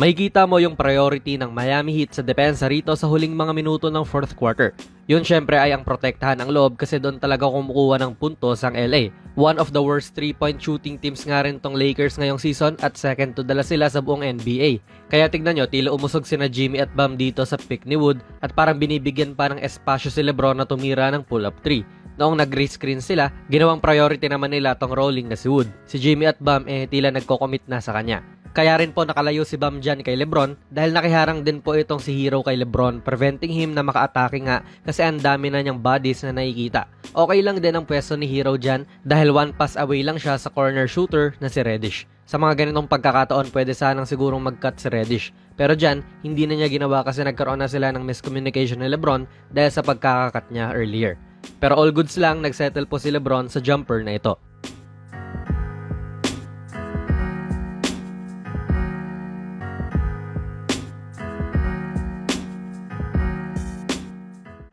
Makikita mo yung priority ng Miami Heat sa depensa rito sa huling mga minuto ng fourth quarter. Yun syempre ay ang protektahan ng loob kasi doon talaga kumukuha ng puntos ang LA. One of the worst 3-point shooting teams nga rin tong Lakers ngayong season at second to dala sila sa buong NBA. Kaya tignan nyo, tila umusog sina Jimmy at Bam dito sa pick ni Wood at parang binibigyan pa ng espasyo si LeBron na tumira ng pull-up 3. Noong nag-rescreen sila, ginawang priority naman nila tong rolling na si Wood. Si Jimmy at Bam tila nagko-commit na sa kanya. Kaya rin po nakalayo si Bam dyan kay Lebron dahil nakiharang din po itong si Hero kay Lebron, preventing him na maka-atake nga kasi ang dami na niyang bodies na nakikita. Okay lang din ang pwesto ni Hero dyan dahil one pass away lang siya sa corner shooter na si Reddish. Sa mga ganitong pagkakataon pwede sanang sigurong mag-cut si Reddish. Pero dyan, hindi na niya ginawa kasi nagkaroon na sila ng miscommunication ni Lebron dahil sa pagkakakat niya earlier. Pero all goods lang, nagsettle po si Lebron sa jumper na ito.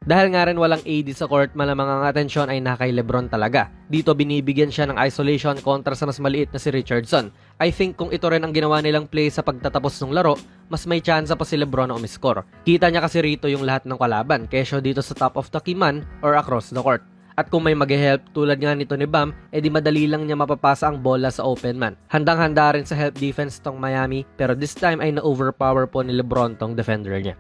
Dahil nga rin walang AD sa court, malamang ang atensyon ay na kay Lebron talaga. Dito binibigyan siya ng isolation kontra sa mas maliit na si Richardson. I think kung ito rin ang ginawa nilang play sa pagtatapos ng laro, mas may tsansa pa si Lebron na umiscore. Kita niya kasi rito yung lahat ng kalaban, kesyo dito sa top of the key man or across the court. At kung may mag-help tulad nga nito ni Bam, edi madali lang niya mapapasa ang bola sa open man. Handang-handa rin sa help defense tong Miami, pero this time ay na-overpower po ni Lebron tong defender niya.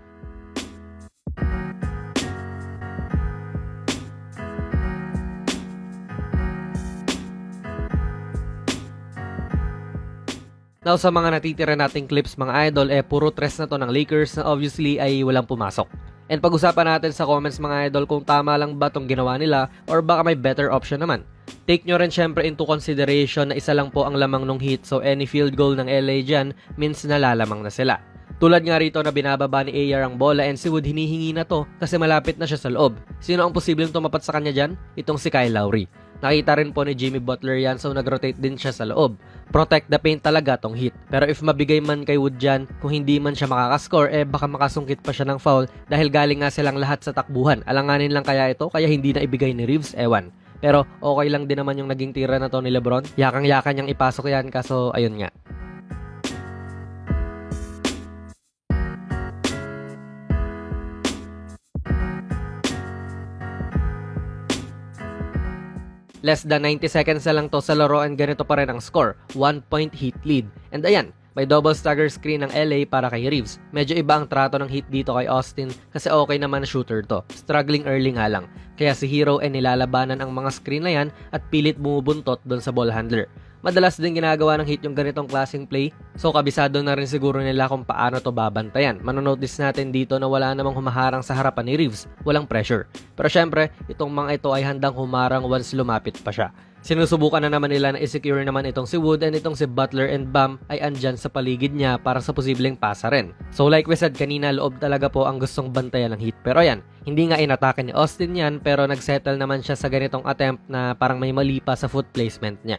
Now sa mga natitira nating clips mga idol, puro tres na to ng Lakers na obviously ay walang pumasok. And pag-usapan natin sa comments mga idol kung tama lang ba tong ginawa nila or baka may better option naman. Take nyo rin syempre into consideration na isa lang po ang lamang ng Heat, so any field goal ng LA dyan means nalalamang na sila. Tulad nga rito na binababa ni AR ang bola and si Wood hinihingi na to kasi malapit na siya sa loob. Sino ang posibleng tumapat sa kanya dyan? Itong si Kyle Lowry. Nakita rin po ni Jimmy Butler yan, so nag-rotate din siya sa loob. Protect the paint talaga tong Heat. Pero if mabigay man kay Wood dyan, kung hindi man siya makakascore, baka makasungkit pa siya ng foul dahil galing nga silang lahat sa takbuhan. Alanganin lang kaya ito, kaya hindi na ibigay ni Reeves, ewan. Pero okay lang din naman yung naging tira na to ni Lebron. Yakang-yakan niyang ipasok yan, kaso ayun nga. Less than 90 seconds na lang to sa laro and ganito pa rin ang score. 1-point Heat lead. And ayan, may double stagger screen ng LA para kay Reeves. Medyo iba ang trato ng Heat dito kay Austin kasi okay naman na shooter to. Struggling early nga lang. Kaya si Hero nilalabanan ang mga screen na yan at pilit bumubuntot doon sa ball handler. Madalas din ginagawa ng Heat yung ganitong klaseng play, so kabisado na rin siguro nila kung paano to babantayan. Manonotice natin dito na wala namang humaharang sa harapan ni Reeves, walang pressure. Pero syempre, itong mga ito ay handang humarang once lumapit pa siya. Sinusubukan na naman nila na i-secure naman itong si Wood and itong si Butler and Bam ay andyan sa paligid niya para sa posibleng pasa rin. So like we said kanina, loob talaga po ang gustong bantayan ng Heat. Pero ayan, hindi nga inatake ni Austin yan pero nagsettle naman siya sa ganitong attempt na parang may mali pa sa foot placement niya.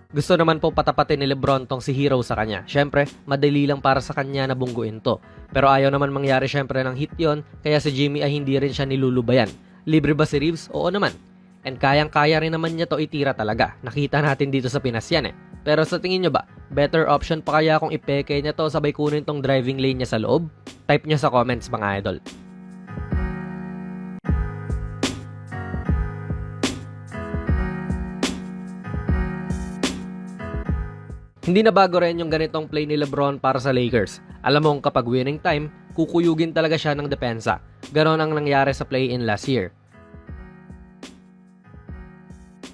Gusto naman po patapatin ni Lebron tong si Hero sa kanya. Syempre, madali lang para sa kanya na bungguin to. Pero ayaw naman mangyari syempre ng Heat yon, kaya si Jimmy ay hindi rin siya nilulubayan. Libre ba si Reeves? Oo naman. And kayang-kaya rin naman niya to itira talaga. Nakita natin dito sa Pinas yan Pero sa tingin nyo ba, better option pa kaya kung ipeke niya to sabay kunin tong driving lane niya sa loob? Type niya sa comments mga idol. Hindi na bago rin yung ganitong play ni Lebron para sa Lakers. Alam mong kapag winning time, kukuyugin talaga siya ng depensa. Ganon ang nangyari sa play-in last year.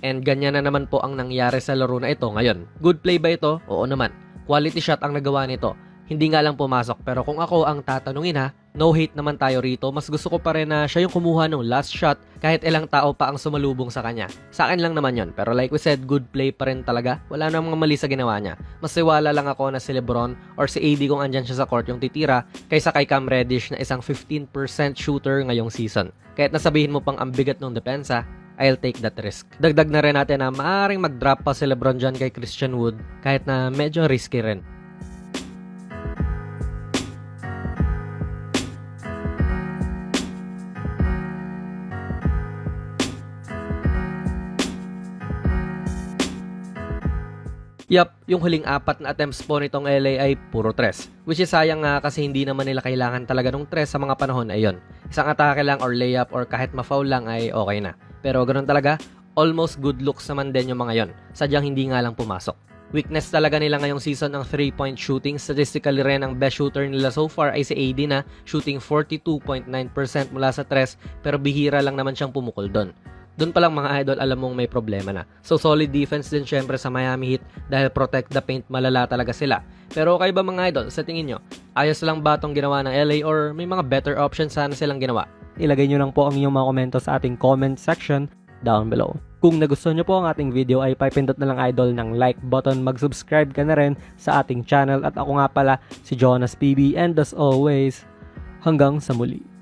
And ganyan na naman po ang nangyari sa laro na ito ngayon. Good play ba ito? Oo naman. Quality shot ang nagawa nito. Hindi nga lang pumasok, pero kung ako ang tatanungin no hate naman tayo rito. Mas gusto ko pa rin na siya yung kumuha ng last shot kahit ilang tao pa ang sumalubong sa kanya. Sa akin lang naman yon. Pero like we said, good play pa rin talaga. Wala namang mali sa ginawa niya. Mas siwala lang ako na si Lebron or si AD kung andyan siya sa court yung titira kaysa kay Cam Reddish na isang 15% shooter ngayong season. Kahit nasabihin mo pang ang bigat ng depensa, I'll take that risk. Dagdag na rin natin na maaaring mag-drop pa si Lebron dyan kay Christian Wood kahit na medyo risky rin. Yup, yung huling 4 na attempts po nitong LA ay puro tres. Which is sayang nga kasi hindi naman nila kailangan talaga ng tres sa mga panahon na iyon. Isang atake lang or layup or kahit ma-foul lang ay okay na. Pero ganoon talaga, almost good looks naman din yung mga yon. Sadyang hindi nga lang pumasok. Weakness talaga nila ngayong season ng 3-point shooting. Statistically rin, ang best shooter nila so far ay si AD na shooting 42.9% mula sa tres pero bihira lang naman siyang pumukol doon. Doon pa lang mga idol, alam mong may problema na. So solid defense din syempre sa Miami Heat dahil protect the paint, malala talaga sila. Pero okay ba mga idol, sa tingin nyo, ayos lang ba itong ginawa ng LA or may mga better options sana silang ginawa? Ilagay nyo lang po ang inyong mga komento sa ating comment section down below. Kung nagustuhan nyo po ang ating video ay pipindot na lang idol ng like button, mag-subscribe ka na rin sa ating channel at ako nga pala si Jonas PB and as always, hanggang sa muli.